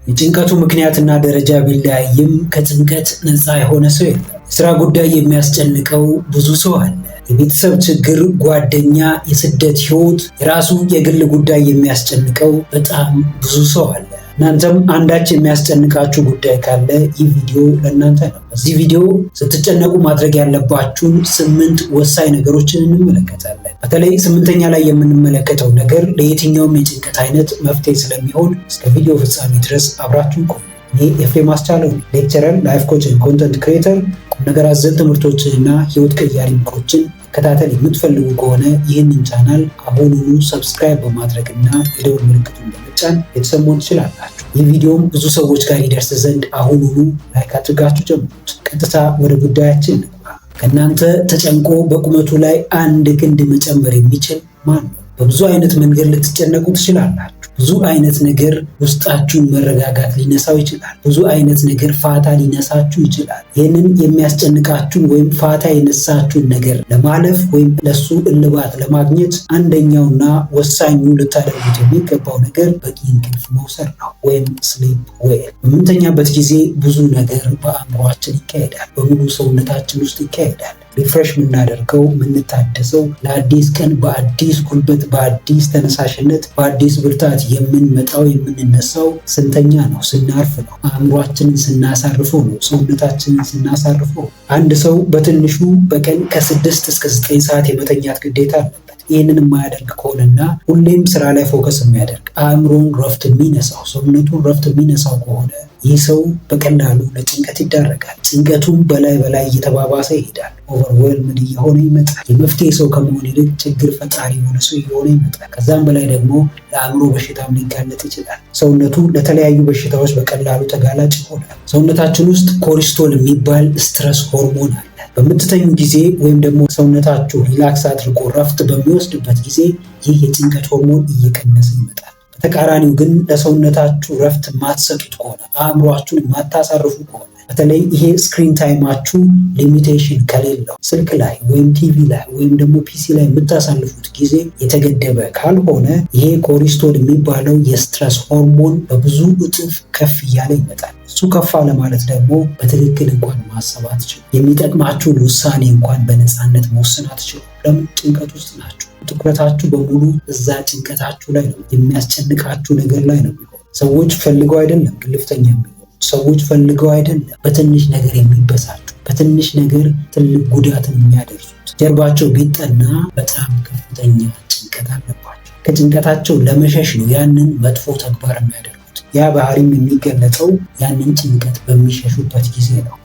የጭንቀቱ ምክንያትና ደረጃ ቢለያይም ከጭንቀት ነፃ የሆነ ሰው የለም። የስራ ጉዳይ የሚያስጨንቀው ብዙ ሰው አለ። የቤተሰብ ችግር፣ ጓደኛ፣ የስደት ህይወት፣ የራሱ የግል ጉዳይ የሚያስጨንቀው በጣም ብዙ ሰው አለ። እናንተም አንዳች የሚያስጨንቃችሁ ጉዳይ ካለ ይህ ቪዲዮ ለእናንተ ነው። በዚህ ቪዲዮ ስትጨነቁ ማድረግ ያለባችሁን 8 ወሳኝ ነገሮችን እንመለከታለን። በተለይ 8ኛ ላይ የምንመለከተው ነገር ለየትኛውም የጭንቀት አይነት መፍትሄ ስለሚሆን እስከ ቪዲዮ ፍጻሜ ድረስ አብራችሁን ቆዩ። እኔ ኤፍሬም አስቻለው ሌክቸረር፣ ላይፍ ኮች፣ ኮንተንት ክሬተር። ቁም ነገር አዘል ትምህርቶችንና ህይወት ቀያሪ ምክሮችን መከታተል የምትፈልጉ ከሆነ ይህንን ቻናል አሁኑኑ ሰብስክራይብ በማድረግና የደወል ምልክቱን በመጫን ቤተሰብ መሆን ትችላላችሁ። ይህ ቪዲዮም ብዙ ሰዎች ጋር ይደርስ ዘንድ አሁኑኑ ላይክ አድርጋችሁ ጀምሩት። ቀጥታ ወደ ጉዳያችን እንግባ። ከእናንተ ተጨንቆ በቁመቱ ላይ 1 ክንድ መጨመር የሚችል ማን ነው? በብዙ አይነት መንገድ ልትጨነቁ ትችላላችሁ። ብዙ አይነት ነገር ውስጣችሁን መረጋጋት ሊነሳው ይችላል። ብዙ አይነት ነገር ፋታ ሊነሳችሁ ይችላል። ይህንን የሚያስጨንቃችሁን ወይም ፋታ የነሳችሁን ነገር ለማለፍ ወይም ለሱ እልባት ለማግኘት አንደኛውና ወሳኙ ልታደርጉት የሚገባው ነገር በቂ እንቅልፍ መውሰድ ነው፣ ወይም ስሊፕ ዌል። በምንተኛበት ጊዜ ብዙ ነገር በአእምሯችን ይካሄዳል፣ በሙሉ ሰውነታችን ውስጥ ይካሄዳል። ሪፍሬሽ የምናደርገው የምንታደሰው ለአዲስ ቀን በአዲስ ጉልበት፣ በአዲስ ተነሳሽነት፣ በአዲስ ብርታት የምንመጣው የምንነሳው ስንተኛ ነው? ስናርፍ ነው። አእምሯችንን ስናሳርፈው ነው። ሰውነታችንን ስናሳርፈው። አንድ ሰው በትንሹ በቀን ከ6 እስከ 9 ሰዓት የመተኛት ግዴታ አለበት። ይህንን የማያደርግ ከሆነና ሁሌም ስራ ላይ ፎከስ የሚያደርግ አእምሮን ረፍት የሚነሳው ሰውነቱን ረፍት የሚነሳው ከሆነ ይህ ሰው በቀላሉ ለጭንቀት ይዳረጋል። ጭንቀቱም በላይ እየተባባሰ ይሄዳል። ኦቨርዌልምድ እየሆነ ይመጣል። የመፍትሄ ሰው ከመሆን ይልቅ ችግር ፈጣሪ የሆነ ሰው እየሆነ ይመጣል። ከዛም በላይ ደግሞ ለአእምሮ በሽታም ሊጋለጥ ይችላል። ሰውነቱ ለተለያዩ በሽታዎች በቀላሉ ተጋላጭ ይሆናል። ሰውነታችን ውስጥ ኮርቲሶል የሚባል ስትረስ ሆርሞን አለ። በምትተኙ ጊዜ ወይም ደግሞ ሰውነታችሁ ሪላክስ አድርጎ ረፍት በሚወስድበት ጊዜ ይህ የጭንቀት ሆርሞን እየቀነሰ ይመጣል። በተቃራኒው ግን ለሰውነታችሁ ረፍት የማትሰጡት ከሆነ አእምሯችሁን የማታሳርፉ ከሆነ በተለይ ይሄ ስክሪን ታይማችሁ ሊሚቴሽን ከሌለው ስልክ ላይ ወይም ቲቪ ላይ ወይም ደግሞ ፒሲ ላይ የምታሳልፉት ጊዜ የተገደበ ካልሆነ ይሄ ኮርቲሶል የሚባለው የስትረስ ሆርሞን በብዙ እጥፍ ከፍ እያለ ይመጣል። እሱ ከፍ አለ ማለት ደግሞ በትክክል እንኳን ማሰብ አትችሉ። የሚጠቅማችሁን ውሳኔ እንኳን በነፃነት መወሰን አትችሉ። ለምን? ጭንቀት ውስጥ ናችሁ። ትኩረታችሁ በሙሉ እዛ ጭንቀታችሁ ላይ ነው። የሚያስጨንቃችሁ ነገር ላይ ነው የሚሆነው። ሰዎች ፈልገው አይደለም ግልፍተኛ የሚሆኑ ሰዎች ፈልገው አይደለም በትንሽ ነገር የሚበሳጩ፣ በትንሽ ነገር ትልቅ ጉዳትን የሚያደርሱት። ጀርባቸው ቢጠና በጣም ከፍተኛ ጭንቀት አለባቸው። ከጭንቀታቸው ለመሸሽ ነው ያንን መጥፎ ተግባር የሚያደርጉት። ያ ባህሪም የሚገለጸው ያንን ጭንቀት በሚሸሹበት ጊዜ ነው።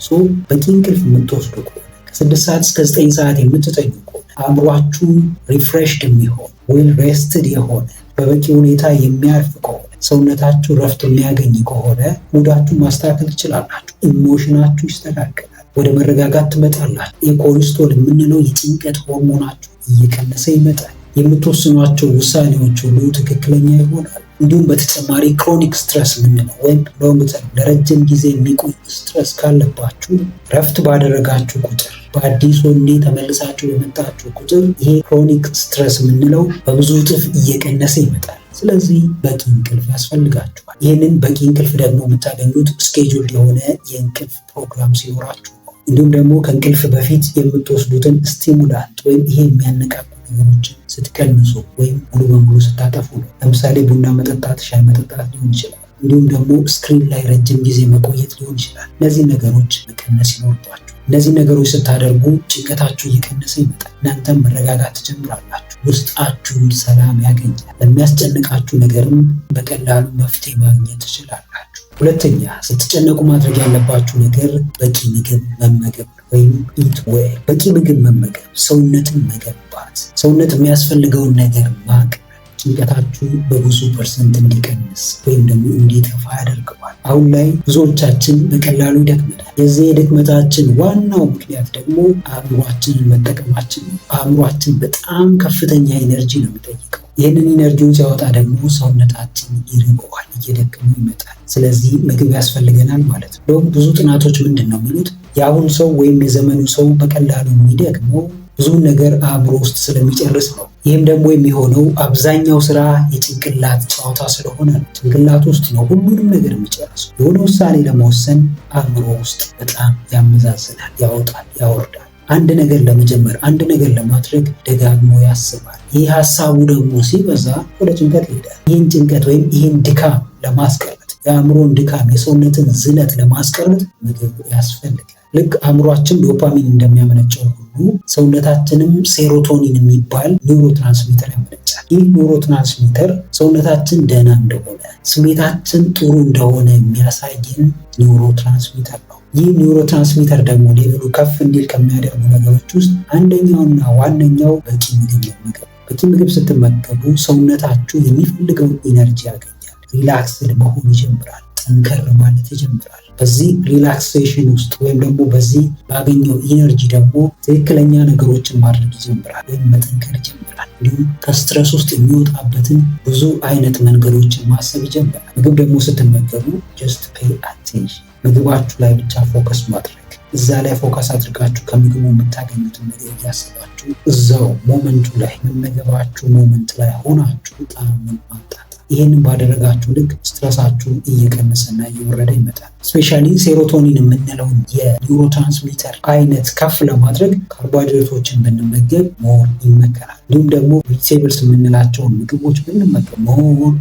በቂ እንቅልፍ የምትወስዱ ከሆነ ከ6 ሰዓት እስከ 9 ሰዓት የምትተኙ ከሆነ አእምሯችሁ ሪፍሬሽድ የሚሆን ዌል ሬስትድ የሆነ በበቂ ሁኔታ የሚያርፍ ከሆነ ሰውነታችሁ ረፍት የሚያገኝ ከሆነ ሙዳችሁ ማስተካከል ትችላላችሁ። ኢሞሽናችሁ ይስተካከላል። ወደ መረጋጋት ትመጣላችሁ። የኮርቲሶል የምንለው የጭንቀት ሆርሞናችሁ እየቀነሰ ይመጣል። የምትወስኗቸው ውሳኔዎች ሁሉ ትክክለኛ ይሆናል። እንዲሁም በተጨማሪ ክሮኒክ ስትረስ የምንለው ወይም ሎንግ ተርም ለረጅም ጊዜ የሚቆይ ስትረስ ካለባችሁ ረፍት ባደረጋችሁ ቁጥር በአዲስ ወኔ ተመልሳችሁ በመጣችሁ ቁጥር ይሄ ክሮኒክ ስትረስ የምንለው በብዙ እጥፍ እየቀነሰ ይመጣል። ስለዚህ በቂ እንቅልፍ ያስፈልጋችኋል። ይህንን በቂ እንቅልፍ ደግሞ የምታገኙት ስኬጁል የሆነ የእንቅልፍ ፕሮግራም ሲኖራችሁ ነው። እንዲሁም ደግሞ ከእንቅልፍ በፊት የምትወስዱትን ስቲሙላንት ወይም ይሄ የሚያነቃቁ ነገሮችን ስትቀንሱ ወይም ሙሉ በሙሉ ስታጠፉ ነው። ለምሳሌ ቡና መጠጣት፣ ሻይ መጠጣት ሊሆን ይችላል። እንዲሁም ደግሞ ስክሪን ላይ ረጅም ጊዜ መቆየት ሊሆን ይችላል። እነዚህ ነገሮች መቀነስ ይኖርባችሁ። እነዚህ ነገሮች ስታደርጉ ጭንቀታችሁ እየቀነሰ ይመጣል። እናንተም መረጋጋት ትጀምራላችሁ። ውስጣችሁን ሰላም ያገኛል። ለሚያስጨንቃችሁ ነገርም በቀላሉ መፍትሄ ማግኘት ትችላላችሁ። ሁለተኛ፣ ስትጨነቁ ማድረግ ያለባችሁ ነገር በቂ ምግብ መመገብ ወይም ኢት ዌል። በቂ ምግብ መመገብ፣ ሰውነትን መገንባት፣ ሰውነት የሚያስፈልገውን ነገር ማቅረብ ጭንቀታችሁ በብዙ ፐርሰንት እንዲቀንስ ወይም ደግሞ እንዲጠፋ ያደርገዋል። አሁን ላይ ብዙዎቻችን በቀላሉ ይደክመናል። የዚህ የድክመታችን ዋናው ምክንያት ደግሞ አእምሯችንን መጠቀማችን ነው። አእምሯችን በጣም ከፍተኛ ኢነርጂ ነው የሚጠይቀው። ይህንን ኢነርጂውን ሲያወጣ ደግሞ ሰውነታችን ይርበዋል፣ እየደከመው ይመጣል። ስለዚህ ምግብ ያስፈልገናል ማለት ነው። ብዙ ጥናቶች ምንድን ነው የሚሉት? የአሁኑ ሰው ወይም የዘመኑ ሰው በቀላሉ የሚደክመው ብዙውን ነገር አእምሮ ውስጥ ስለሚጨርስ ነው። ይህም ደግሞ የሚሆነው አብዛኛው ስራ የጭንቅላት ጨዋታ ስለሆነ ነው። ጭንቅላት ውስጥ ነው ሁሉንም ነገር የሚጨርሰው። የሆነ ውሳኔ ለመወሰን አእምሮ ውስጥ በጣም ያመዛዝናል፣ ያወጣል፣ ያወርዳል። አንድ ነገር ለመጀመር፣ አንድ ነገር ለማድረግ ደጋግሞ ያስባል። ይህ ሀሳቡ ደግሞ ሲበዛ ወደ ጭንቀት ይሄዳል። ይህን ጭንቀት ወይም ይህን ድካም ለማስቀረት፣ የአእምሮን ድካም፣ የሰውነትን ዝለት ለማስቀረት ምግብ ያስፈልጋል። ልክ አእምሯችን ዶፓሚን እንደሚያመነጨው ሁሉ ሰውነታችንም ሴሮቶኒን የሚባል ኒውሮትራንስሚተር ያመነጫል። ይህ ኒውሮትራንስሚተር ሰውነታችን ደህና እንደሆነ፣ ስሜታችን ጥሩ እንደሆነ የሚያሳየን ኒውሮትራንስሚተር ነው። ይህ ኒውሮትራንስሚተር ደግሞ ሌቭሉ ከፍ እንዲል ከሚያደርጉ ነገሮች ውስጥ አንደኛውና ዋነኛው በቂ ምግብ መመገብ። በቂ ምግብ ስትመገቡ ሰውነታችሁ የሚፈልገውን ኢነርጂ ያገኛል። ሪላክስድ መሆን ይጀምራል። ጠንከር ማለት ይጀምራል። በዚህ ሪላክሴሽን ውስጥ ወይም ደግሞ በዚህ ባገኘው ኢነርጂ ደግሞ ትክክለኛ ነገሮችን ማድረግ ይጀምራል ወይም መጠንከር ይጀምራል። እንዲሁም ከስትረስ ውስጥ የሚወጣበትን ብዙ አይነት መንገዶችን ማሰብ ይጀምራል። ምግብ ደግሞ ስትመገቡ ጀስት ፔይ አቴንሽን፣ ምግባችሁ ላይ ብቻ ፎከስ ማድረግ፣ እዛ ላይ ፎከስ አድርጋችሁ ከምግቡ የምታገኙትን ነገር እያሰባችሁ እዛው ሞመንቱ ላይ መመገባችሁ ሞመንት ላይ ሆናችሁ ጣዕምን ማምጣት። ይህንን ባደረጋችሁ ልክ ስትረሳችሁ እየቀነሰና እየወረደ ይመጣል። ስፔሻሊ ሴሮቶኒን የምንለውን የኒውሮትራንስሚተር አይነት ከፍ ለማድረግ ካርቦሃይድሬቶችን ብንመገብ ሞር ይመከራል። እንዲሁም ደግሞ ቬጂቴብልስ የምንላቸውን ምግቦች ብንመገብ ሞር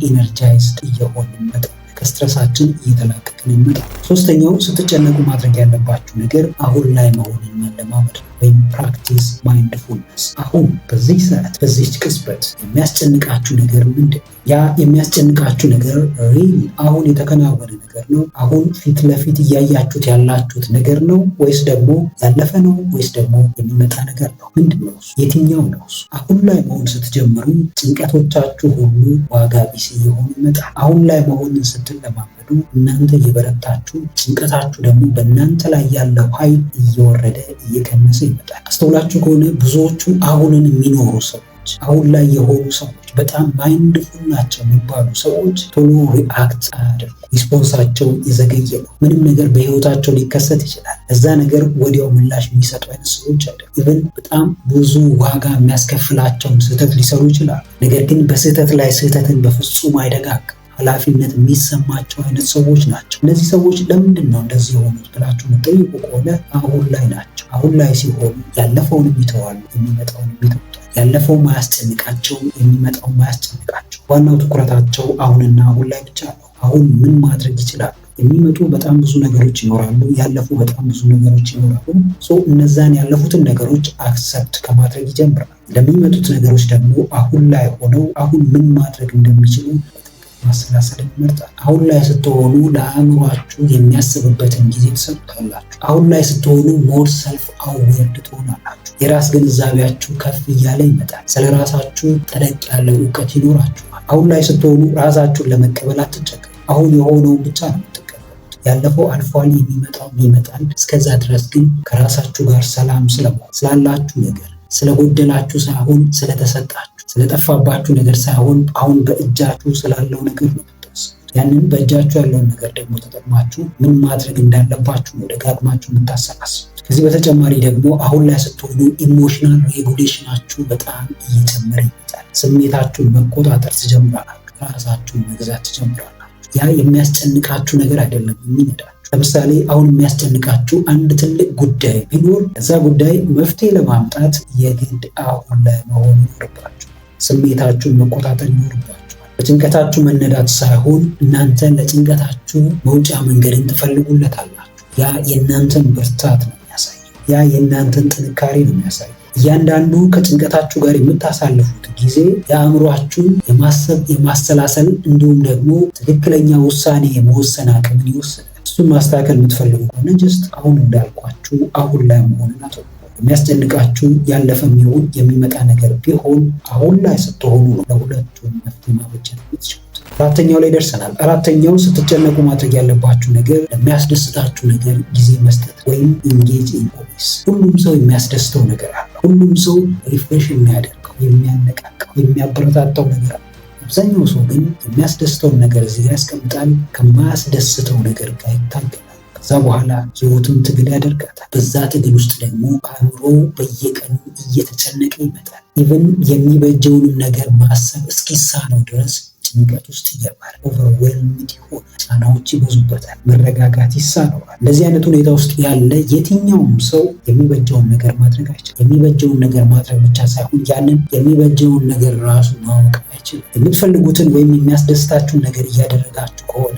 ኢነርጃይዝድ እየሆን ይመጣል። ከስትረሳችን እየተላቀቅን ይመጣል። ሶስተኛው ስትጨነቁ ማድረግ ያለባችሁ ነገር አሁን ላይ መሆንን መለማመድ ወይም ፕራክቲስ ማይንድፉልነስ። አሁን በዚህ ሰዓት በዚህ ቅጽበት የሚያስጨንቃችሁ ነገር ምንድን ነው? ያ የሚያስጨንቃችሁ ነገር ሪል አሁን የተከናወነ ነገር ነው? አሁን ፊት ለፊት እያያችሁት ያላችሁት ነገር ነው? ወይስ ደግሞ ያለፈ ነው? ወይስ ደግሞ የሚመጣ ነገር ነው? ምንድን ነው እሱ? የትኛው ነው እሱ? አሁን ላይ መሆን ስትጀምሩ ጭንቀቶቻችሁ ሁሉ ዋጋ ቢስ እየሆኑ ይመጣል። አሁን ላይ መሆንን ስትለማመዱ እናንተ እየበረታችሁ፣ ጭንቀታችሁ ደግሞ በእናንተ ላይ ያለው ኃይል እየወረደ እየቀነሰ ይመጣል። አስተውላችሁ ከሆነ ብዙዎቹ አሁንን የሚኖሩ ሰዎች፣ አሁን ላይ የሆኑ ሰዎች፣ በጣም ማይንድፉል ናቸው የሚባሉ ሰዎች ቶሎ ሪአክት አያደርጉ። ሪስፖንሳቸው የዘገየ ነው። ምንም ነገር በህይወታቸው ሊከሰት ይችላል። እዛ ነገር ወዲያው ምላሽ የሚሰጡ አይነት ሰዎች አይደለም። ኢቨን በጣም ብዙ ዋጋ የሚያስከፍላቸውን ስህተት ሊሰሩ ይችላሉ። ነገር ግን በስህተት ላይ ስህተትን በፍጹም አይደጋግም። ኃላፊነት የሚሰማቸው አይነት ሰዎች ናቸው። እነዚህ ሰዎች ለምንድን ነው እንደዚህ የሆኑት ብላችሁ የምትጠይቁ ከሆነ አሁን ላይ ናቸው። አሁን ላይ ሲሆኑ ያለፈውን ይተዋሉ፣ የሚመጣውን ይተውታል። ያለፈው ማያስጨንቃቸው፣ የሚመጣው ማያስጨንቃቸው። ዋናው ትኩረታቸው አሁንና አሁን ላይ ብቻ ነው። አሁን ምን ማድረግ ይችላሉ? የሚመጡ በጣም ብዙ ነገሮች ይኖራሉ፣ ያለፉ በጣም ብዙ ነገሮች ይኖራሉ። እነዛን ያለፉትን ነገሮች አክሰፕት ከማድረግ ይጀምራል። ለሚመጡት ነገሮች ደግሞ አሁን ላይ ሆነው አሁን ምን ማድረግ እንደሚችሉ ማሰላሰል ይመርጣል። አሁን ላይ ስትሆኑ ለአእምሯችሁ የሚያስብበትን ጊዜ ትሰጡታላችሁ። አሁን ላይ ስትሆኑ ሞር ሰልፍ አዌርድ ትሆናላችሁ። የራስ ግንዛቤያችሁ ከፍ እያለ ይመጣል። ስለ ራሳችሁ ጠለቅ ያለ እውቀት ይኖራችኋል። አሁን ላይ ስትሆኑ ራሳችሁን ለመቀበል አትቸገሩ። አሁን የሆነውን ብቻ ነው የምትቀበሉት። ያለፈው አልፏል፣ የሚመጣው ይመጣል። እስከዛ ድረስ ግን ከራሳችሁ ጋር ሰላም ስለመሆን ስላላችሁ ነገር ስለጎደላችሁ ሳይሆን ስለተሰጣችሁ፣ ስለጠፋባችሁ ነገር ሳይሆን አሁን በእጃችሁ ስላለው ነገር ነው የምታስቡት። ያንን በእጃችሁ ያለውን ነገር ደግሞ ተጠቅማችሁ ምን ማድረግ እንዳለባችሁ ነው ደጋግማችሁ የምታሰላስሉት። ከዚህ በተጨማሪ ደግሞ አሁን ላይ ስትሆኑ ኢሞሽናል ሬጉሌሽናችሁ በጣም እየጨመረ ይመጣል። ስሜታችሁን መቆጣጠር ትጀምራላችሁ። ራሳችሁን መግዛት ትጀምራላችሁ። ያ የሚያስጨንቃችሁ ነገር አይደለም የሚነዳችሁ። ለምሳሌ አሁን የሚያስጨንቃችሁ አንድ ትልቅ ጉዳይ ቢኖር እዛ ጉዳይ መፍትሄ ለማምጣት የግድ አሁን ላይ መሆን ይኖርባችኋል። ስሜታችሁን መቆጣጠር ይኖርባችኋል። በጭንቀታችሁ መነዳት ሳይሆን እናንተ ለጭንቀታችሁ መውጫ መንገድን ትፈልጉለታላችሁ። ያ የእናንተን ብርታት ነው የሚያሳየው። ያ የእናንተን ጥንካሬ ነው የሚያሳየው። እያንዳንዱ ከጭንቀታችሁ ጋር የምታሳልፉት ጊዜ የአእምሯችሁን የማሰብ የማሰላሰል እንዲሁም ደግሞ ትክክለኛ ውሳኔ የመወሰን አቅምን ይወስናል። እሱን ማስተካከል የምትፈልጉ ከሆነ ጀስት አሁን እንዳልኳችሁ አሁን ላይ መሆንን አትወቁ። የሚያስጨንቃችሁ ያለፈ የሚሆን የሚመጣ ነገር ቢሆን አሁን ላይ ስትሆኑ ነው ለሁለቱም መፍትሄ ማበጀት የምትችሉት። አራተኛው ላይ ደርሰናል። አራተኛው ስትጨነቁ ማድረግ ያለባችሁ ነገር ለሚያስደስታችሁ ነገር ጊዜ መስጠት ወይም ኢንጌጅ ኢን ሆቢስ። ሁሉም ሰው የሚያስደስተው ነገር አለ። ሁሉም ሰው ሪፍሬሽ የሚያደርገው የሚያነቃቃው የሚያበረታታው ነገር አለ። አብዛኛው ሰው ግን የሚያስደስተውን ነገር እዚህ ጋር ያስቀምጣል፣ ከማያስደስተው ነገር ጋር ይታገላል። ከዛ በኋላ ህይወቱን ትግል ያደርጋታል። በዛ ትግል ውስጥ ደግሞ አእምሮ በየቀኑ እየተጨነቀ ይመጣል። ኢቭን የሚበጀውንም ነገር ማሰብ እስኪሳነው ድረስ ጭንቀት ውስጥ ይገባል። ኦቨርዌልምድ ይሆናል። ጫናዎች ይበዙበታል። መረጋጋት ይሳነዋል። እንደዚህ አይነት ሁኔታ ውስጥ ያለ የትኛውም ሰው የሚበጀውን ነገር ማድረግ አይችልም። የሚበጀውን ነገር ማድረግ ብቻ ሳይሆን ያንን የሚበጀውን ነገር ራሱ ማወቅ አይችልም። የምትፈልጉትን ወይም የሚያስደስታችሁን ነገር እያደረጋችሁ ከሆነ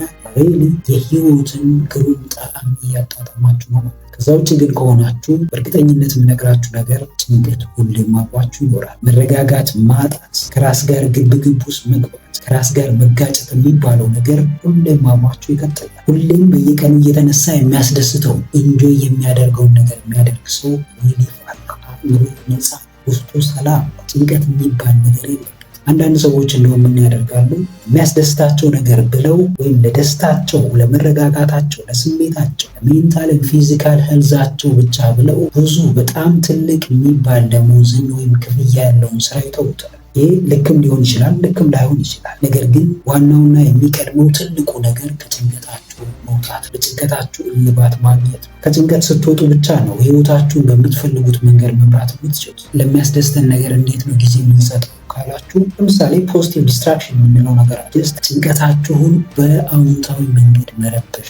የህይወትን ግሩም ጣዕም እያጣጣማችሁ ነው። ከዛ ውጭ ግን ከሆናችሁ በእርግጠኝነት የምነግራችሁ ነገር ጭንቀት ሁሌም አብሯችሁ ይኖራል። መረጋጋት ማጣት፣ ከራስ ጋር ግብግብ ውስጥ መግባት፣ ከራስ ጋር መጋጨት የሚባለው ነገር ሁሌም አብሯችሁ ይቀጥላል። ሁሌም በየቀኑ እየተነሳ የሚያስደስተው ኢንጆይ የሚያደርገውን ነገር የሚያደርግ ሰው ሪሊፍ አለ። አእምሮ ነፃ፣ ውስጡ ሰላም፣ ጭንቀት የሚባል ነገር የለም። አንዳንድ ሰዎች እንደውም ምን ያደርጋሉ? የሚያስደስታቸው ነገር ብለው ወይም ለደስታቸው፣ ለመረጋጋታቸው፣ ለስሜታቸው፣ ለሜንታል ፊዚካል ሄልዛቸው ብቻ ብለው ብዙ በጣም ትልቅ የሚባል ደሞዝን ወይም ክፍያ ያለውን ስራ ይተውታል። ይህ ልክም ሊሆን ይችላል፣ ልክም ላይሆን ይችላል። ነገር ግን ዋናውና የሚቀድመው ትልቁ ነገር ከጭንቀታችሁ መውጣት፣ በጭንቀታችሁ እልባት ማግኘት ነው። ከጭንቀት ስትወጡ ብቻ ነው ህይወታችሁን በምትፈልጉት መንገድ መምራት የምትችሉት። ለሚያስደስተን ነገር እንዴት ነው ጊዜ የምንሰጠው ካላችሁ፣ ለምሳሌ ፖዚቲቭ ዲስትራክሽን የምንለው ነገር ጭንቀታችሁን በአዎንታዊ መንገድ መረበሽ።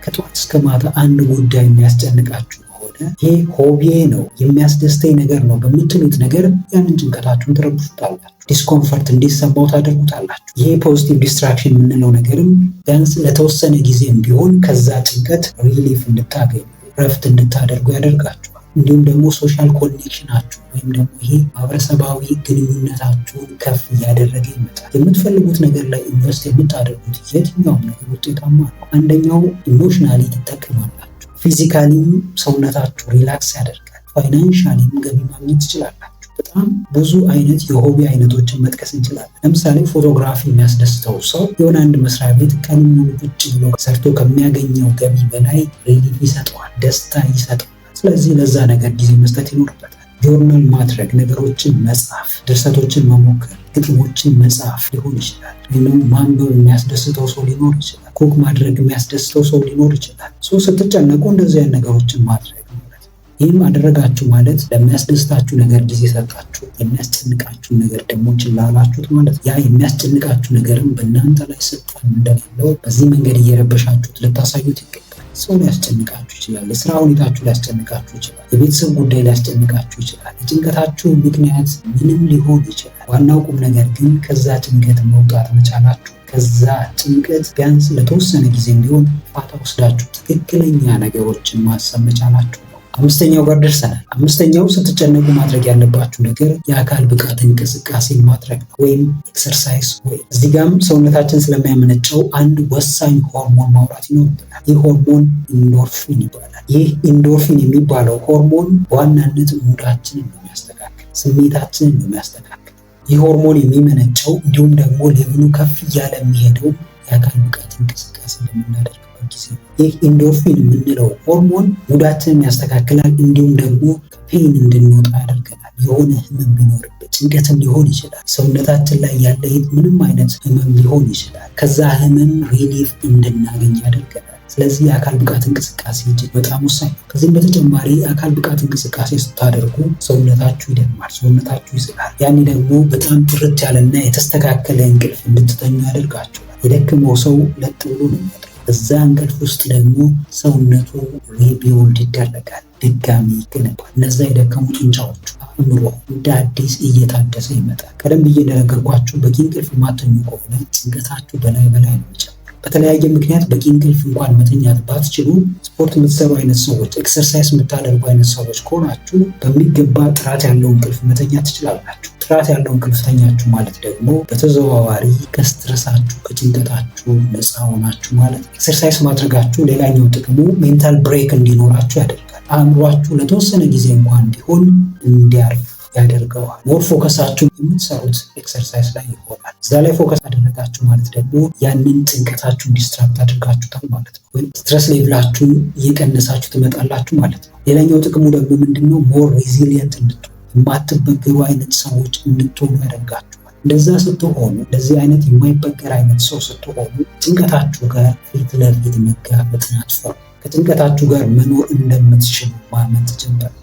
ከጠዋት እስከ ማታ አንድ ጉዳይ የሚያስጨንቃችሁ ከሆነ ይህ ሆቢዬ ነው የሚያስደስተኝ ነገር ነው በምትሉት ነገር ያንን ጭንቀታችሁን ትረብሹታላችሁ። ዲስኮምፈርት እንዲሰማው ታደርጉታላችሁ። ይሄ ፖዚቲቭ ዲስትራክሽን የምንለው ነገርም ቢያንስ ለተወሰነ ጊዜም ቢሆን ከዛ ጭንቀት ሪሊፍ እንድታገኙ፣ ረፍት እንድታደርጉ ያደርጋችኋል። እንዲሁም ደግሞ ሶሻል ኮኔክሽናችሁ ወይም ደግሞ ይሄ ማህበረሰባዊ ግንኙነታችሁን ከፍ እያደረገ ይመጣል። የምትፈልጉት ነገር ላይ ኢንቨስት የምታደርጉት የትኛውም ነገር ውጤታማ ነው። አንደኛው ኢሞሽናሊ ትጠቀማላችሁ፣ ፊዚካሊም ሰውነታችሁ ሪላክስ ያደርጋል፣ ፋይናንሻሊም ገቢ ማግኘት ትችላላችሁ። በጣም ብዙ አይነት የሆቢ አይነቶችን መጥቀስ እንችላለን። ለምሳሌ ፎቶግራፊ የሚያስደስተው ሰው የሆነ አንድ መስሪያ ቤት ቀኑን ሙሉ ቁጭ ብሎ ሰርቶ ከሚያገኘው ገቢ በላይ ሪሊፍ ይሰጠዋል፣ ደስታ ይሰጠዋል። ስለዚህ ለዛ ነገር ጊዜ መስጠት ይኖርበታል። ጆርናል ማድረግ፣ ነገሮችን መጻፍ፣ ድርሰቶችን መሞከር፣ ግጥሞችን መጻፍ ሊሆን ይችላል። ወይም ማንበብ የሚያስደስተው ሰው ሊኖር ይችላል። ኩክ ማድረግ የሚያስደስተው ሰው ሊኖር ይችላል። ስትጨነቁ እንደዚህ አይነት ነገሮችን ማድረግ ማለት ነው። ይህም አደረጋችሁ ማለት ለሚያስደስታችሁ ነገር ጊዜ ሰጣችሁ፣ የሚያስጨንቃችሁ ነገር ደግሞ ችላ አላችሁት ማለት ነው። ያ የሚያስጨንቃችሁ ነገርም በእናንተ ላይ ስልጣን እንደሌለው በዚህ መንገድ እየረበሻችሁት ልታሳዩት ይገባል። ሰው ሊያስጨንቃችሁ ይችላል። የስራ ሁኔታችሁ ሊያስጨንቃችሁ ይችላል። የቤተሰብ ጉዳይ ሊያስጨንቃችሁ ይችላል። የጭንቀታችሁ ምክንያት ምንም ሊሆን ይችላል። ዋናው ቁም ነገር ግን ከዛ ጭንቀት መውጣት መቻላችሁ፣ ከዛ ጭንቀት ቢያንስ ለተወሰነ ጊዜ ቢሆን ፋታ ወስዳችሁ ትክክለኛ ነገሮችን ማሰብ መቻላችሁ ነው። አምስተኛው ጋር ደርሰናል። አምስተኛው ስትጨነቁ ማድረግ ያለባችሁ ነገር የአካል ብቃት እንቅስቃሴ ማድረግ ነው፣ ወይም ኤክሰርሳይዝ። ወይ እዚህ ጋም ሰውነታችን ስለሚያመነጨው አንድ ወሳኝ ሆርሞን ማውራት ይኖርብናል። ይህ ሆርሞን ኢንዶርፊን ይባላል። ይህ ኢንዶርፊን የሚባለው ሆርሞን በዋናነት ሙዳችንን ነው የሚያስተካክል፣ ስሜታችንን ነው የሚያስተካክል። ይህ ሆርሞን የሚመነጨው እንዲሁም ደግሞ ሌቭሉ ከፍ እያለ የሚሄደው የአካል ብቃት እንቅስቃሴ በምናደርግ ጊዜ። ይህ ኢንዶርፊን የምንለው ሆርሞን ሙዳችንን ያስተካክላል፣ እንዲሁም ደግሞ ከፔን እንድንወጣ ያደርገናል። የሆነ ህመም ቢኖርበት፣ ጭንቀትም ሊሆን ይችላል፣ ሰውነታችን ላይ ያለ ምንም አይነት ህመም ሊሆን ይችላል፣ ከዛ ህመም ሪሊፍ እንድናገኝ ያደርገናል። ስለዚህ የአካል ብቃት እንቅስቃሴ እጅግ በጣም ወሳኝ ነው። ከዚህም በተጨማሪ የአካል ብቃት እንቅስቃሴ ስታደርጉ ሰውነታችሁ ይደክማል፣ ሰውነታችሁ ይዝላል። ያኔ ደግሞ በጣም ጥርት ያለና የተስተካከለ እንቅልፍ እንድትተኙ ያደርጋችኋል። የደከመው ሰው ለጥ ብሎ ነው የሚያደርገው። በዛ እንቅልፍ ውስጥ ደግሞ ሰውነቱ ሪቢውልድ ይደረጋል፣ ድጋሚ ይገነባል። እነዛ የደከሙ ጡንቻዎቹ፣ አእምሮ እንደ አዲስ እየታደሰ ይመጣል። ቀደም ብዬ እንደነገርኳችሁ በቂ እንቅልፍ የማተኙ ከሆነ ጭንቀታችሁ በላይ ነው የሚጨምረው። በተለያየ ምክንያት በቂ እንቅልፍ እንኳን መተኛት ባትችሉ ስፖርት የምትሰሩ አይነት ሰዎች፣ ኤክሰርሳይዝ የምታደርጉ አይነት ሰዎች ከሆናችሁ በሚገባ ጥራት ያለው እንቅልፍ መተኛት ትችላላችሁ። ጥራት ያለው እንቅልፍ ተኛችሁ ማለት ደግሞ በተዘዋዋሪ ከስትረሳችሁ ከጭንቀታችሁ ነፃ ሆናችሁ ማለት ነው። ኤክሰርሳይዝ ማድረጋችሁ ሌላኛው ጥቅሙ ሜንታል ብሬክ እንዲኖራችሁ ያደርጋል። አእምሯችሁ ለተወሰነ ጊዜ እንኳን ቢሆን እንዲያርፍ ያደርገዋል። ሞር ፎከሳችሁ የምትሰሩት ኤክሰርሳይዝ ላይ ይሆናል። እዛ ላይ ፎከስ አደረጋችሁ ማለት ደግሞ ያንን ጭንቀታችሁን ዲስትራክት አድርጋችሁታል ማለት ነው። ወይም ስትረስ ሌቭላችሁን እየቀነሳችሁ ትመጣላችሁ ማለት ነው። ሌላኛው ጥቅሙ ደግሞ ምንድነው? ሞር ሬዚሊየንት እንድትሆኑ፣ የማትበገሩ አይነት ሰዎች እንድትሆኑ ያደርጋችኋል። እንደዛ ስትሆኑ፣ እንደዚህ አይነት የማይበገር አይነት ሰው ስትሆኑ ጭንቀታችሁ ጋር ፊት ለፊት መጋፈጥን አትፈሩ። ከጭንቀታችሁ ጋር መኖር እንደምትችሉ ማመን ትጀምራላችሁ።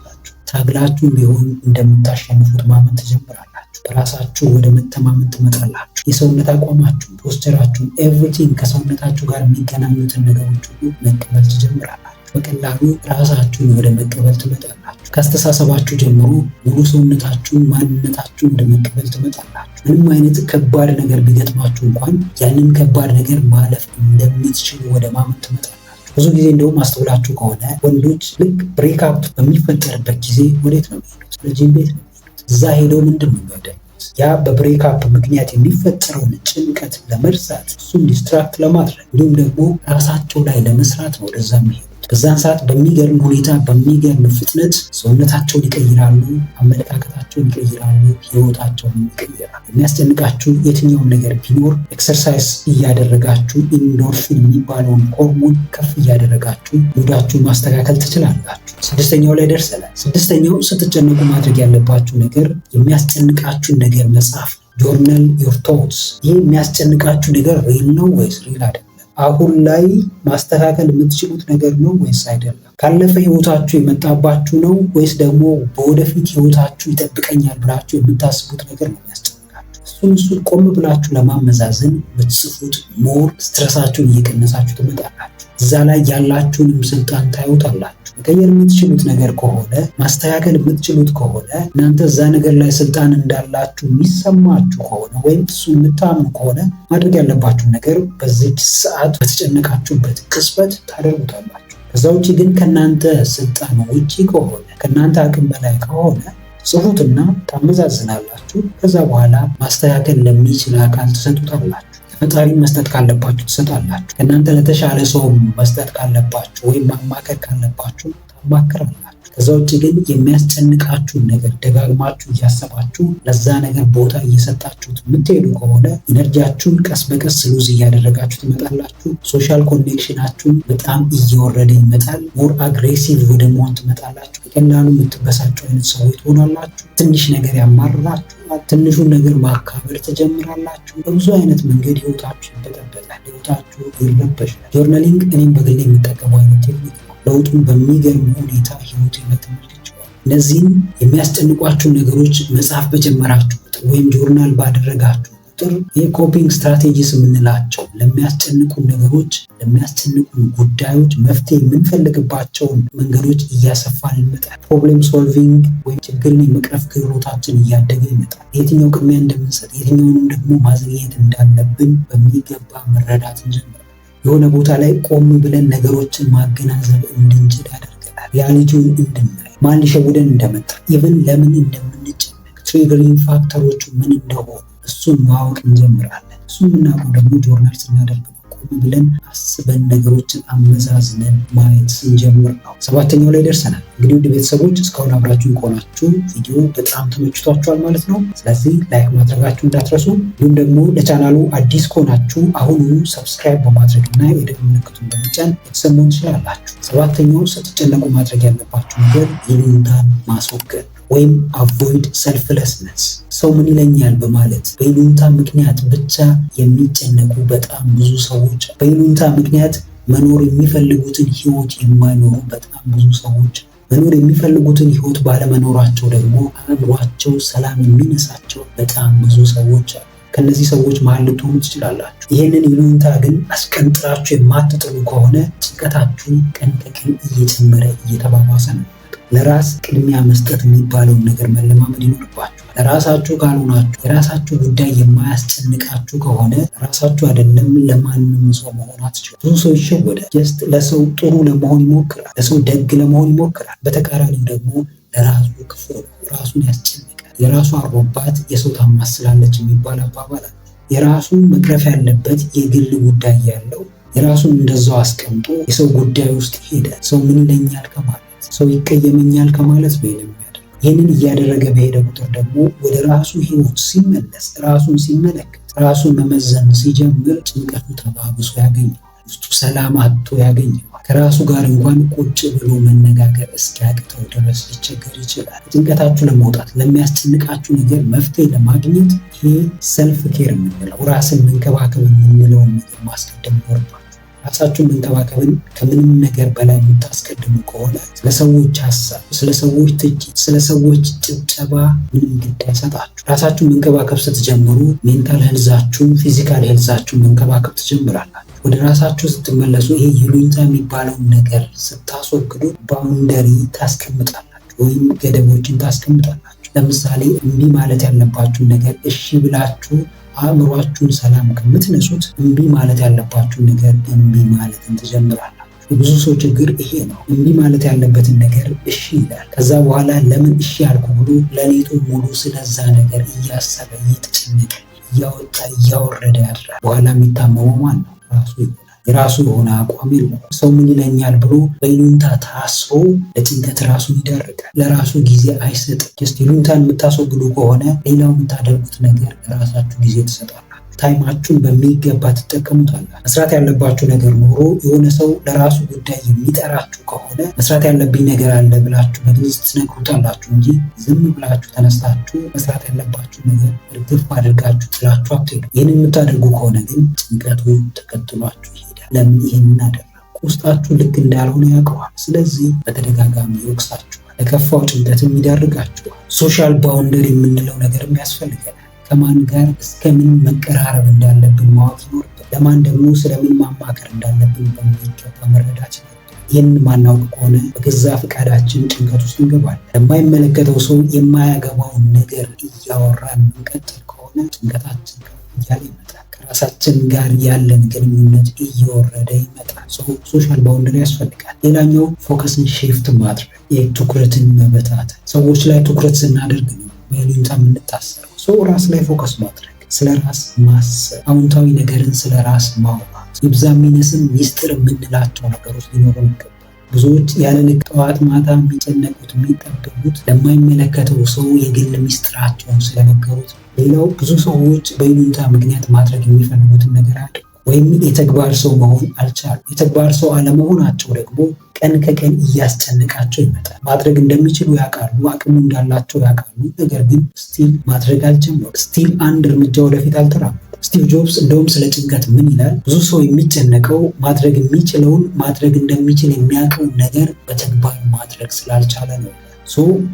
ታግላችሁ ቢሆን እንደምታሸንፉት ማመን ትጀምራላችሁ። በራሳችሁ ወደ መተማመን ትመጣላችሁ። የሰውነት አቋማችሁን፣ ፖስቸራችሁን፣ ኤቭሪቲንግ ከሰውነታችሁ ጋር የሚገናኙትን ነገሮች ሁሉ መቀበል ትጀምራላችሁ። በቀላሉ ራሳችሁን ወደ መቀበል ትመጣላችሁ። ከአስተሳሰባችሁ ጀምሮ ሙሉ ሰውነታችሁን፣ ማንነታችሁን ወደ መቀበል ትመጣላችሁ። ምንም አይነት ከባድ ነገር ቢገጥማችሁ እንኳን ያንን ከባድ ነገር ማለፍ እንደምትችሉ ወደ ማመን ትመጣላችሁ። ብዙ ጊዜ እንደውም አስተውላችሁ ከሆነ ወንዶች ልክ ብሬክአፕ በሚፈጠርበት ጊዜ ወዴት ነው የሚሄዱት? ለጂም ቤት ነው የሚሄዱት። እዛ ሄደው ምንድን ነው የሚያደርጉት? ያ በብሬክአፕ ምክንያት የሚፈጠረውን ጭንቀት ለመርሳት፣ እሱን ዲስትራክት ለማድረግ እንዲሁም ደግሞ ራሳቸው ላይ ለመስራት ነው ወደዛ የሚሄዱት። በዛን ሰዓት በሚገርም ሁኔታ በሚገርም ፍጥነት ሰውነታቸውን ይቀይራሉ፣ አመለካከታቸውን ይቀይራሉ፣ ህይወታቸውን ይቀይራሉ። የሚያስጨንቃችሁ የትኛውም ነገር ቢኖር ኤክሰርሳይዝ እያደረጋችሁ ኢንዶርፊን የሚባለውን ሆርሞን ከፍ እያደረጋችሁ ሙዳችሁን ማስተካከል ትችላላችሁ። ስድስተኛው ላይ ደርሰናል። ስድስተኛው ስትጨነቁ ማድረግ ያለባችሁ ነገር የሚያስጨንቃችሁን ነገር መጻፍ፣ ጆርናል ዮር ቶትስ። ይህ የሚያስጨንቃችሁ ነገር ሪል ነው ወይስ ሪል አይደለም? አሁን ላይ ማስተካከል የምትችሉት ነገር ነው ወይስ አይደለም? ካለፈ ህይወታችሁ የመጣባችሁ ነው ወይስ ደግሞ በወደፊት ህይወታችሁ ይጠብቀኛል ብላችሁ የምታስቡት ነገር ነው የሚያስጨንቃችሁ? እሱን ቆም ብላችሁ ለማመዛዘን ብትጽፉት ሞር ስትረሳችሁን እየቀነሳችሁ ትመጣላችሁ። እዛ ላይ ያላችሁንም ስልጣን ታዩታላችሁ። መቀየር የምትችሉት ነገር ከሆነ፣ ማስተካከል የምትችሉት ከሆነ፣ እናንተ እዛ ነገር ላይ ስልጣን እንዳላችሁ የሚሰማችሁ ከሆነ ወይም እሱን የምታምኑ ከሆነ ማድረግ ያለባችሁን ነገር በዚች ሰዓት በተጨነቃችሁበት ቅጽበት ታደርጉታላችሁ። ከዛ ውጭ ግን ከእናንተ ስልጣን ውጭ ከሆነ፣ ከእናንተ አቅም በላይ ከሆነ ጽፉትና ታመዛዝናላችሁ። ከዛ በኋላ ማስተካከል ለሚችል አካል ትሰጡታላችሁ። ፈጣሪ መስጠት ካለባችሁ ትሰጣላችሁ። ከእናንተ ለተሻለ ሰው መስጠት ካለባችሁ ወይም ማማከር ካለባችሁ ታማክራላችሁ። ከዛ ውጭ ግን የሚያስጨንቃችሁን ነገር ደጋግማችሁ እያሰባችሁ ለዛ ነገር ቦታ እየሰጣችሁት የምትሄዱ ከሆነ ኢነርጂያችሁን ቀስ በቀስ ሉዝ እያደረጋችሁ ትመጣላችሁ። ሶሻል ኮኔክሽናችሁን በጣም እየወረደ ይመጣል። ሞር አግሬሲቭ ወደ መሆን ትመጣላችሁ። በቀላሉ የምትበሳጩ አይነት ሰዎች ትሆናላችሁ። ትንሽ ነገር ያማርራችሁ፣ ትንሹን ነገር ማካበር ትጀምራላችሁ። በብዙ አይነት መንገድ ህይወታችሁ ይበጠበጣል፣ ህይወታችሁ ይረበሻል። ጆርናሊንግ እኔም በግሌ የምጠቀመው አይነት ቴክኒክ ነው። ለውጡን በሚገርም ሁኔታ ህይወት ይመተመልችዋል። እነዚህም የሚያስጨንቋችሁ ነገሮች መጻፍ በጀመራችሁ ቁጥር ወይም ጆርናል ባደረጋችሁ ቁጥር የኮፒንግ ስትራቴጂስ የምንላቸው ለሚያስጨንቁን ነገሮች፣ ለሚያስጨንቁን ጉዳዮች መፍትሄ የምንፈልግባቸውን መንገዶች እያሰፋን ይመጣል። ፕሮብሌም ሶልቪንግ ወይም ችግርን የመቅረፍ ክህሎታችን እያደገ ይመጣል። የትኛው ቅድሚያ እንደምንሰጥ፣ የትኛውንም ደግሞ ማዘግየት እንዳለብን በሚገባ መረዳት እንጀምራለን። የሆነ ቦታ ላይ ቆም ብለን ነገሮችን ማገናዘብ እንድንችል ያደርገናል። ሪያሊቲውን እንድናይ፣ ማን ሊሸውደን እንደመጣ፣ ኢቭን ለምን እንደምንጨነቅ፣ ትሪገሪንግ ፋክተሮቹ ምን እንደሆኑ እሱን ማወቅ እንጀምራለን። እሱን የምናውቀው ደግሞ ጆርናል ስናደርግ ነው። ቆም ብለን አስበን ነገሮችን አመዛዝነን ማየት ስንጀምር ነው። ሰባተኛው ላይ ደርሰናል። እንግዲህ ውድ ቤተሰቦች እስካሁን አብራችሁን ከሆናችሁ ቪዲዮ በጣም ተመችቷችኋል ማለት ነው። ስለዚህ ላይክ ማድረጋችሁ እንዳትረሱ። እንዲሁም ደግሞ ለቻናሉ አዲስ ከሆናችሁ አሁኑኑ ሰብስክራይብ በማድረግ እና የደወል ምልክቱን በመጫን የተሰሙን ትችላላችሁ። ሰባተኛው ስትጨነቁ ማድረግ ያለባችሁ ነገር ይሉኝታን ማስወገድ ወይም አቮይድ ሰልፍለስነስ። ሰው ምን ይለኛል በማለት በይሉኝታ ምክንያት ብቻ የሚጨነቁ በጣም ብዙ ሰዎች፣ በይሉኝታ ምክንያት መኖር የሚፈልጉትን ህይወት የማይኖሩ በጣም ብዙ ሰዎች፣ መኖር የሚፈልጉትን ህይወት ባለመኖራቸው ደግሞ አእምሯቸው ሰላም የሚነሳቸው በጣም ብዙ ሰዎች አሉ። ከነዚህ ሰዎች መሀል ልትሆኑ ትችላላችሁ። ይህንን ይሉኝታ ግን አስቀንጥራችሁ የማትጥሉ ከሆነ ጭንቀታችሁ ቀን በቀን እየጨመረ እየተባባሰ ነው። ለራስ ቅድሚያ መስጠት የሚባለውን ነገር መለማመድ ይኖርባችሁ። ለራሳችሁ ካልሆናችሁ፣ የራሳችሁ ጉዳይ የማያስጨንቃችሁ ከሆነ ራሳችሁ አይደለም ለማንም ሰው መሆን አትችሉም። ብዙ ሰው ይሸወዳል። ጀስት ለሰው ጥሩ ለመሆን ይሞክራል፣ ለሰው ደግ ለመሆን ይሞክራል። በተቃራኒው ደግሞ ለራሱ ክፉ ነው፣ ራሱን ያስጨንቃል። የራሱ አሮባት የሰው ታማስላለች የሚባል አባባል አለ። የራሱ መቅረፍ ያለበት የግል ጉዳይ ያለው የራሱን እንደዛው አስቀምጦ የሰው ጉዳይ ውስጥ ሄደ። ሰው ምን ይለኛል ከማለት፣ ሰው ይቀየመኛል ከማለት ነው የሚያደርገው። ይህንን እያደረገ በሄደ ቁጥር ደግሞ ወደ ራሱ ህይወት ሲመለስ፣ ራሱን ሲመለከት፣ ራሱን መመዘን ሲጀምር ጭንቀቱ ተባብሶ ያገኘዋል። ውስጡ ሰላም አጥቶ ያገኘዋል። ከራሱ ጋር እንኳን ቁጭ ብሎ መነጋገር እስኪያቅተው ድረስ ሊቸገር ይችላል። ጭንቀታችሁ ለመውጣት፣ ለሚያስጨንቃችሁ ነገር መፍትሄ ለማግኘት ይሄ ሰልፍ ኬር የምንለው ራስን መንከባከብ የምንለውን ነገር ማስቀደም ይኖርባል። ራሳችሁን መንከባከብን ከምንም ነገር በላይ የምታስቀድሙ ከሆነ ስለ ሰዎች ሀሳብ፣ ስለ ሰዎች ትችት፣ ስለ ሰዎች ጭብጨባ ምንም ግድ አይሰጣችሁ። ራሳችሁን መንከባከብ ስትጀምሩ ሜንታል ሄልዛችሁን፣ ፊዚካል ሄልዛችሁን መንከባከብ ትጀምራላችሁ። ወደ ራሳችሁ ስትመለሱ ይሄ ይሉኝታ የሚባለውን ነገር ስታስወግዱ ባውንደሪ ታስቀምጣላችሁ ወይም ገደቦችን ታስቀምጣላችሁ። ለምሳሌ እምቢ ማለት ያለባችሁን ነገር እሺ ብላችሁ አእምሯችሁን ሰላም ከምትነሱት እምቢ ማለት ያለባችሁን ነገር እምቢ ማለትን ትጀምራላችሁ። የብዙ ሰው ችግር ይሄ ነው። እምቢ ማለት ያለበትን ነገር እሺ ይላል። ከዛ በኋላ ለምን እሺ ያልኩ ብሎ ለሌቱ ሙሉ ስለዛ ነገር እያሰበ እየተጨነቀ እያወጣ እያወረደ ያድራል። በኋላ የሚታመመው ማን ነው? ራሱ ይሆናል። የራሱ የሆነ አቋም የለውም። ሰው ምን ይለኛል ብሎ በይሉኝታ ታስሮ ለጭንቀት ራሱን ይዳርጋል። ለራሱ ጊዜ አይሰጥም። ጀስት ይሉኝታን የምታስወግዱ ከሆነ ሌላው የምታደርጉት ነገር ለራሳችሁ ጊዜ ትሰጣላችሁ። ታይማችሁን በሚገባ ትጠቀሙታላችሁ። መስራት ያለባችሁ ነገር ኖሮ የሆነ ሰው ለራሱ ጉዳይ የሚጠራችሁ ከሆነ መስራት ያለብኝ ነገር አለ ብላችሁ በግልጽ ትነግሩታላችሁ እንጂ ዝም ብላችሁ ተነስታችሁ መስራት ያለባችሁ ነገር እርግፍ አድርጋችሁ ጥላችሁ አትሄዱ። ይህንን የምታደርጉ ከሆነ ግን ጭንቀቱ ተከትሏችሁ ይሄዳል። ለምን ይህንን አደረግኩ? ውስጣችሁ ልክ እንዳልሆነ ያውቀዋል። ስለዚህ በተደጋጋሚ ይወቅሳችኋል። ለከፋው ጭንቀትም ይዳርጋችኋል። ሶሻል ባውንደሪ የምንለው ነገርም ያስፈልገናል። ከማን ጋር እስከምን መቀራረብ እንዳለብን ማወቅ ይኖርብን። ለማን ደግሞ ስለምን ማማከር እንዳለብን በሚገባ መረዳት ይኖርብን። ይህንን ማናውቅ ከሆነ በገዛ ፈቃዳችን ጭንቀት ውስጥ እንገባለን። ለማይመለከተው ሰው የማያገባውን ነገር እያወራን እንቀጥል ከሆነ ጭንቀታችን እያለ ይመጣል። ከራሳችን ጋር ያለን ግንኙነት እየወረደ ይመጣል። ሶሻል ባውንደሪ ያስፈልጋል። ሌላኛው ፎከስን ሺፍት ማድረግ፣ የትኩረትን መበታተን። ሰዎች ላይ ትኩረት ስናደርግ ነው በይሉኝታ የምንታሰረው። ራስ ላይ ፎከስ ማድረግ፣ ስለ ራስ ማሰብ፣ አዎንታዊ ነገርን ስለ ራስ ማውራት፣ ይብዛ የሚነስም ሚስጥር የምንላቸው ነገሮች ሊኖሩ ይገባል። ብዙዎች ያለ ልክ ጠዋት ማታ የሚጨነቁት የሚጠበቡት ለማይመለከተው ሰው የግል ሚስጥራቸውን ስለነገሩት። ሌላው ብዙ ሰዎች በይሉኝታ ምክንያት ማድረግ የሚፈልጉትን ነገር አድርገው ወይም የተግባር ሰው መሆን አልቻሉም። የተግባር ሰው አለመሆናቸው ደግሞ ቀን ከቀን እያስጨነቃቸው ይመጣል። ማድረግ እንደሚችሉ ያውቃሉ፣ አቅሙ እንዳላቸው ያውቃሉ። ነገር ግን ስቲል ማድረግ አልጀመሩም። ስቲል አንድ እርምጃ ወደፊት አልተራመዱም። ስቲቭ ጆብስ እንደውም ስለ ጭንቀት ምን ይላል? ብዙ ሰው የሚጨነቀው ማድረግ የሚችለውን ማድረግ እንደሚችል የሚያውቀውን ነገር በተግባር ማድረግ ስላልቻለ ነው።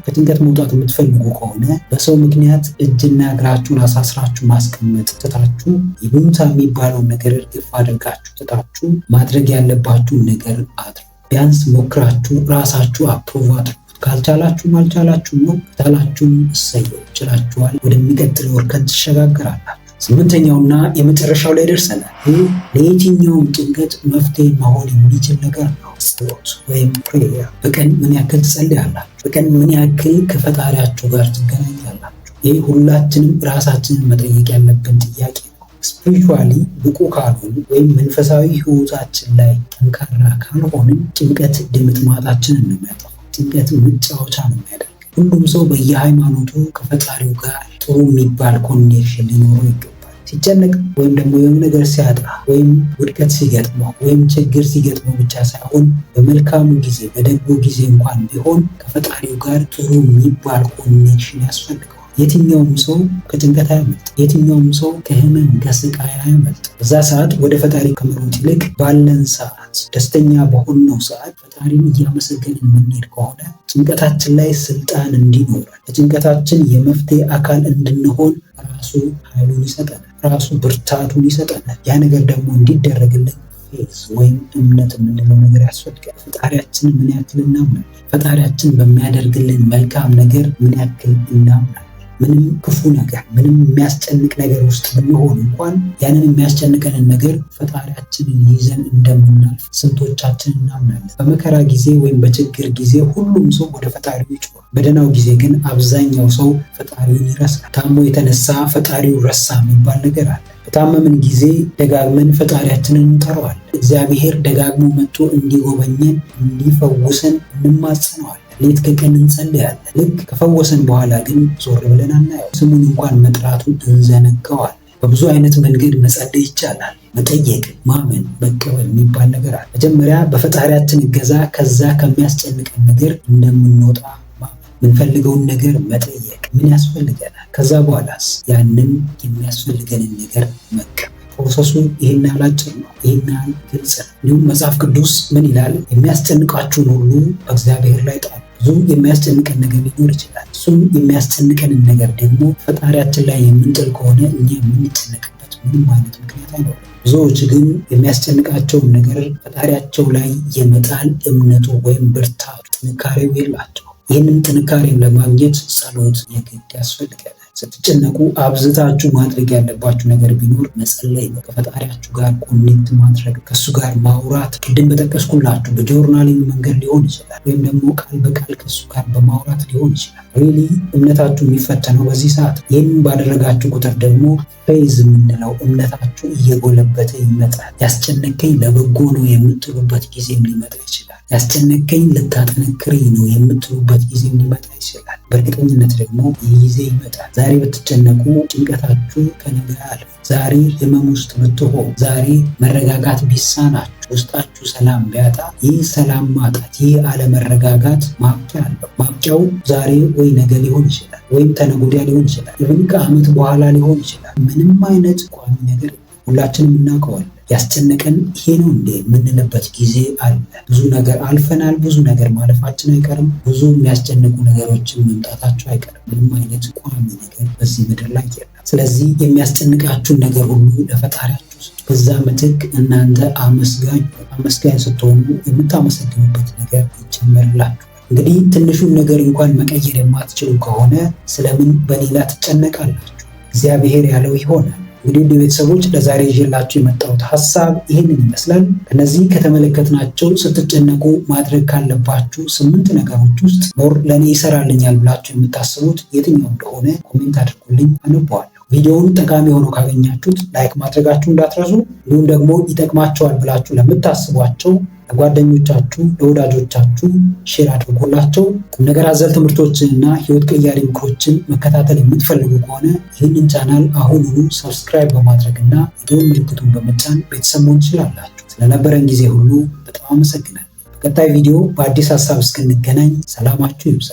ከጭንቀት መውጣት የምትፈልጉ ከሆነ በሰው ምክንያት እጅና እግራችሁን አሳስራችሁ ማስቀመጥ ትታችሁ ይሉኝታ የሚባለውን ነገር እርግፍ አድርጋችሁ ትታችሁ ማድረግ ያለባችሁን ነገር አድርጉ። ቢያንስ ሞክራችሁ ራሳችሁ አፕሩቭ አድርጉት። ካልቻላችሁም አልቻላችሁም ነው። ከቻላችሁም እሰየው፣ ችላችኋል። ወደሚቀጥለው እርከን ትሸጋገራላችሁ። ስምንተኛውና የመጨረሻው ላይ ደርሰናል። ይህ ለየትኛውም ጭንቀት መፍትሄ መሆን የሚችል ነገር ነው። ጸሎት ወይም ፕሬየር። በቀን ምን ያክል ትጸልያላችሁ? በቀን ምን ያክል ከፈጣሪያችሁ ጋር ትገናኛላችሁ? ይህ ሁላችንም ራሳችንን መጠየቅ ያለብን ጥያቄ ነው። ስፒሪቹዋሊ ብቁ ካልሆን ወይም መንፈሳዊ ህይወታችን ላይ ጠንካራ ካልሆንን ጭንቀት ድምጥማጣችንን ነው የሚያጠፋው። ጭንቀት መጫወቻ ነው የሚያደርግ። ሁሉም ሰው በየሃይማኖቱ ከፈጣሪው ጋር ጥሩ የሚባል ኮኔክሽን ሊኖረው ይገባል። ሲጨነቅ ወይም ደግሞ የሆነ ነገር ሲያጣ ወይም ውድቀት ሲገጥመው ወይም ችግር ሲገጥመው ብቻ ሳይሆን በመልካሙ ጊዜ በደጉ ጊዜ እንኳን ቢሆን ከፈጣሪው ጋር ጥሩ የሚባል ኮኔክሽን ያስፈልገዋል። የትኛውም ሰው ከጭንቀት አያመልጥ። የትኛውም ሰው ከህመም ከስቃይ አያመልጥ። በዛ ሰዓት ወደ ፈጣሪ ከመሮጥ ይልቅ ባለን ሰዓት ደስተኛ በሆነው ሰዓት ፈጣሪን እያመሰገንን የምንሄድ ከሆነ ጭንቀታችን ላይ ስልጣን እንዲኖረን ለጭንቀታችን የመፍትሄ አካል እንድንሆን ራሱ ኃይሉን ይሰጠናል፣ ራሱ ብርታቱን ይሰጠናል። ያ ነገር ደግሞ እንዲደረግልን ፌዝ ወይም እምነት የምንለው ነገር ያስፈልጋል። ፈጣሪያችን ምን ያክል እናምናለን? ፈጣሪያችን በሚያደርግልን መልካም ነገር ምን ያክል እናምናለን? ምንም ክፉ ነገር ምንም የሚያስጨንቅ ነገር ውስጥ ብንሆን እንኳን ያንን የሚያስጨንቀንን ነገር ፈጣሪያችንን ይዘን እንደምናልፍ ስንቶቻችን እናምናለን? በመከራ ጊዜ ወይም በችግር ጊዜ ሁሉም ሰው ወደ ፈጣሪው ይጮኻል። በደህናው ጊዜ ግን አብዛኛው ሰው ፈጣሪውን ይረሳል። ታሞ የተነሳ ፈጣሪው ረሳ የሚባል ነገር አለ። በታመምን ጊዜ ደጋግመን ፈጣሪያችንን እንጠራዋለን። እግዚአብሔር ደጋግሞ መጥቶ እንዲጎበኘን እንዲፈውሰን እንማጸነዋለን። ሌት ከቀን እንጸልያለን። ልክ ከፈወሰን በኋላ ግን ዞር ብለን አናየው። ስሙን እንኳን መጥራቱን እንዘነጋዋለን። በብዙ አይነት መንገድ መጸለይ ይቻላል። መጠየቅ፣ ማመን፣ መቀበል የሚባል ነገር አለ። መጀመሪያ በፈጣሪያችን እገዛ ከዛ ከሚያስጨንቀን ነገር እንደምንወጣ የምንፈልገውን ነገር መጠየቅ። ምን ያስፈልገናል? ከዛ በኋላስ ያንን የሚያስፈልገንን ነገር መቀበል። ፕሮሰሱ ይህን ያህል አጭር ነው፣ ይህን ያህል ግልጽ ነው። እንዲሁም መጽሐፍ ቅዱስ ምን ይላል? የሚያስጨንቃችሁን ሁሉ በእግዚአብሔር ላይ ጣሉ። ብዙ የሚያስጨንቀን ነገር ሊኖር ይችላል። እሱም የሚያስጨንቀንን ነገር ደግሞ ፈጣሪያችን ላይ የምንጥል ከሆነ እኛ የምንጨነቅበት ምንም አይነት ምክንያት አይኖርም። ብዙዎች ግን የሚያስጨንቃቸውን ነገር ፈጣሪያቸው ላይ የመጣል እምነቱ ወይም ብርታቱ፣ ጥንካሬው የላቸው። ይህንን ጥንካሬም ለማግኘት ጸሎት የግድ ያስፈልጋል። ስትጨነቁ አብዝታችሁ ማድረግ ያለባችሁ ነገር ቢኖር መጸለይ ነው። ከፈጣሪያችሁ ጋር ኮኔክት ማድረግ፣ ከእሱ ጋር ማውራት። ቅድም በጠቀስኩላችሁ በጆርናሊንግ መንገድ ሊሆን ይችላል፣ ወይም ደግሞ ቃል በቃል ከእሱ ጋር በማውራት ሊሆን ይችላል። ሪሊ እምነታችሁ የሚፈተነው በዚህ ሰዓት። ይህንን ባደረጋችሁ ቁጥር ደግሞ ፌዝ የምንለው እምነታችሁ እየጎለበተ ይመጣል። ያስጨነቀኝ ለበጎ ነው የምትሉበት ጊዜም ሊመጣ ይችላል። ያስጨነቀኝ ልታጠነክረኝ ነው የምትሉበት ጊዜም ሊመጣ ይችላል። በእርግጠኝነት ደግሞ ይህ ጊዜ ይመጣል። ዛሬ ብትጨነቁ ጭንቀታችሁ ከነገ አልፍ። ዛሬ ህመም ውስጥ ብትሆን፣ ዛሬ መረጋጋት ቢሳናችሁ፣ ውስጣችሁ ሰላም ቢያጣ፣ ይህ ሰላም ማጣት፣ ይህ አለመረጋጋት ማብቂያ አለው። ማብቂያው ዛሬ ወይ ነገ ሊሆን ይችላል፣ ወይም ተነገ ወዲያ ሊሆን ይችላል፣ ወይም ከዓመት በኋላ ሊሆን ይችላል። ምንም አይነት ቋሚ ነገር ሁላችንም እናውቀዋለን። ያስጨነቀን ይሄ ነው እንዴ የምንልበት ጊዜ አለ። ብዙ ነገር አልፈናል። ብዙ ነገር ማለፋችን አይቀርም። ብዙ የሚያስጨንቁ ነገሮችን መምጣታቸው አይቀርም። ምንም አይነት ቋሚ ነገር በዚህ ምድር ላይ የለም። ስለዚህ የሚያስጨንቃችሁን ነገር ሁሉ ለፈጣሪያችሁ ስጡ። በዛ ምትክ እናንተ አመስጋኝ ስትሆኑ የምታመሰግኑበት ነገር ይጨመርላችሁ። እንግዲህ ትንሹን ነገር እንኳን መቀየር የማትችሉ ከሆነ ስለምን በሌላ ትጨነቃላችሁ? እግዚአብሔር ያለው ይሆናል። እንግዲህ ቤተሰቦች ለዛሬ ይዤላችሁ የመጣሁት ሀሳብ ይህንን ይመስላል። ከነዚህ ከተመለከትናቸው ስትጨነቁ ማድረግ ካለባችሁ 8 ነገሮች ውስጥ ሞር ለእኔ ይሰራልኛል ብላችሁ የምታስቡት የትኛው እንደሆነ ኮሜንት አድርጉልኝ፣ አነበዋለሁ። ቪዲዮውን ጠቃሚ ሆኖ ካገኛችሁት ላይክ ማድረጋችሁ እንዳትረሱ። እንዲሁም ደግሞ ይጠቅማቸዋል ብላችሁ ለምታስቧቸው ለጓደኞቻችሁ፣ ለወዳጆቻችሁ ሼር አድርጎላቸው። ቁም ነገር አዘል ትምህርቶችንና ህይወት ቀያሪ ምክሮችን መከታተል የምትፈልጉ ከሆነ ይህንን ቻናል አሁኑኑ ሰብስክራይብ በማድረግና የደወል ምልክቱን በመጫን ቤተሰብ መሆን ትችላላችሁ። ስለነበረን ጊዜ ሁሉ በጣም አመሰግናለሁ። በቀጣይ ቪዲዮ በአዲስ ሀሳብ እስክንገናኝ ሰላማችሁ ይብዛ።